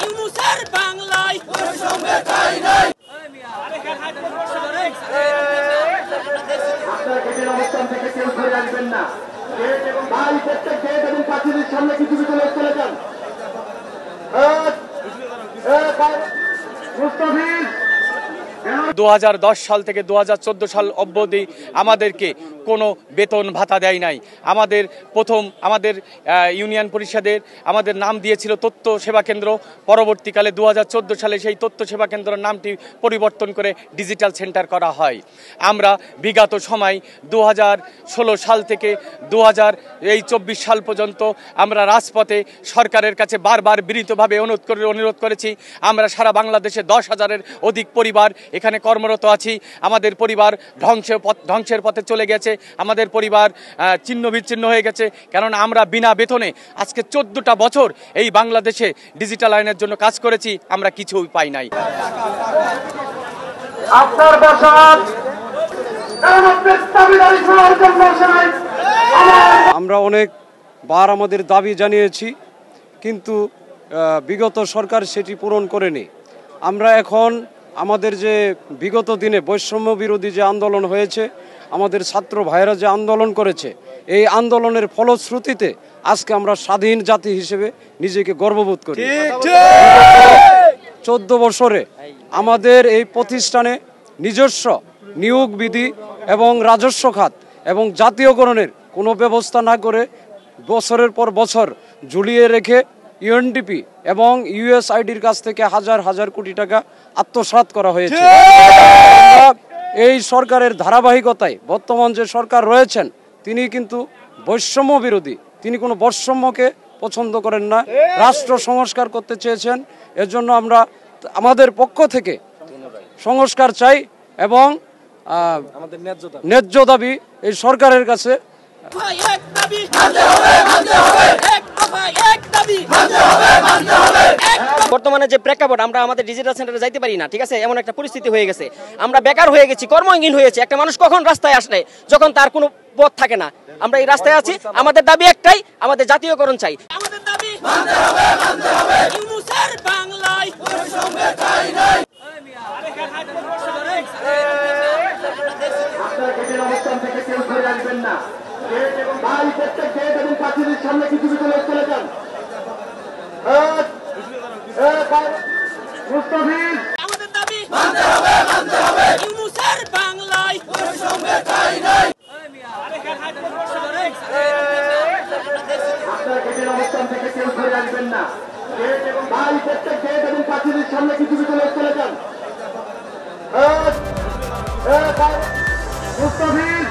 ইউনূসের বাংলায় বৈষম্যের ঠাঁই নাই। আপনারা গেটের অবস্থান থেকে কেউ ঘুরে আসবেন না। গেট এবং ভাই প্রত্যেক গেট এবং পাঁচিলের সামনে কিছু কিছু লোক চলে যান। মুস্তাফিজ 2010 সাল থেকে 2014 সাল অবধি আমাদেরকে কোনো বেতন ভাতা দেয় নাই। আমাদের ইউনিয়ন পরিষদের আমাদের নাম দিয়েছিল তথ্য সেবা কেন্দ্র। পরবর্তীকালে 2014 সালে সেই তথ্য সেবা কেন্দ্রের নামটি পরিবর্তন করে ডিজিটাল সেন্টার করা হয়। আমরা বিগত সময় 2016 সাল থেকে 2024 সাল পর্যন্ত আমরা রাজপথে সরকারের কাছে বারবার বিনীতভাবে অনুরোধ করেছি। আমরা সারা বাংলাদেশে 10,000-এর অধিক পরিবার এখানে কর্মরত আছি। আমাদের পরিবার ধ্বংসের পথে চলে গেছে, আমাদের পরিবার ছিন্ন বিচ্ছিন্ন হয়ে গেছে। কারণ আমরা বিনা বেতনে আজকে 14টা বছর এই বাংলাদেশে ডিজিটাল আইনের জন্য কাজ করেছি, আমরা কিছুই পাই নাই। আমরা অনেকবার আমাদের দাবি জানিয়েছি, কিন্তু বিগত সরকার সেটি পূরণ করেনি। আমরা এখন আমাদের যে বিগত দিনে বৈষম্য বিরোধী যে আন্দোলন হয়েছে, আমাদের ছাত্র ভাইয়েরা যে আন্দোলন করেছে, এই আন্দোলনের ফলশ্রুতিতে আজকে আমরা স্বাধীন জাতি হিসেবে নিজেকে গর্ববোধ করি। 14 বছরে আমাদের এই প্রতিষ্ঠানে নিজস্ব নিয়োগ বিধি এবং রাজস্ব খাত এবং জাতীয়করণের কোনো ব্যবস্থা না করে বছরের পর বছর ঝুলিয়ে রেখে ইউএনডিপি এবং ইউএসআইডির কাছ থেকে হাজার হাজার কোটি টাকা আত্মসাৎ করা হয়েছে। এই সরকারের ধারাবাহিকতায় বর্তমান যে সরকার রয়েছেন তিনি কিন্তু বৈষম্য বিরোধী, তিনি কোনো বৈষম্যকে পছন্দ করেন না, রাষ্ট্র সংস্কার করতে চেয়েছেন। এর জন্য আমরা আমাদের পক্ষ থেকে সংস্কার চাই এবং আমাদের ন্যায্য দাবি এই সরকারের কাছে। বর্তমানে যে প্রেক্ষাপট, আমরা আমাদের ডিজিটাল সেন্টারে যাইতে পারি না, ঠিক আছে, এমন একটা পরিস্থিতি হয়ে গেছে। আমরা বেকার হয়ে গেছি, কর্মহীন হয়েছে। একটা মানুষ কখন রাস্তায় আসলে যখন তার কোনো পথ থাকে না। আমরা এই রাস্তায় আছি, আমাদের দাবি একটাই, আমাদের জাতীয়করণ চাই। আমাদের দাবি মানতে হবে, মানতে হবে। ইউনূসের বাংলায় বৈষম্যের ঠাঁই নাই। আপনারা গেটের অবস্থান থেকে কেউ ঘুরে আসবেন না। গেট এবং ভাই প্রত্যেক গেট এবং পাঁচিলের সামনে কিছু কিছু লোক চলে যান। মুস্তাফিজ আমাদের দাবি মানতে হবে, মানতে হবে। ইউনূসের বাংলায় বৈষম্যের ঠাঁই নাই। আপনারা গেটের অবস্থান থেকে কেউ ঘুরে আসবেন না। গেট এবং ভাই প্রত্যেক গেট এবং পাঁচিলের সামনে কিছু কিছু লোক চলে যান। মুস্তাফিজ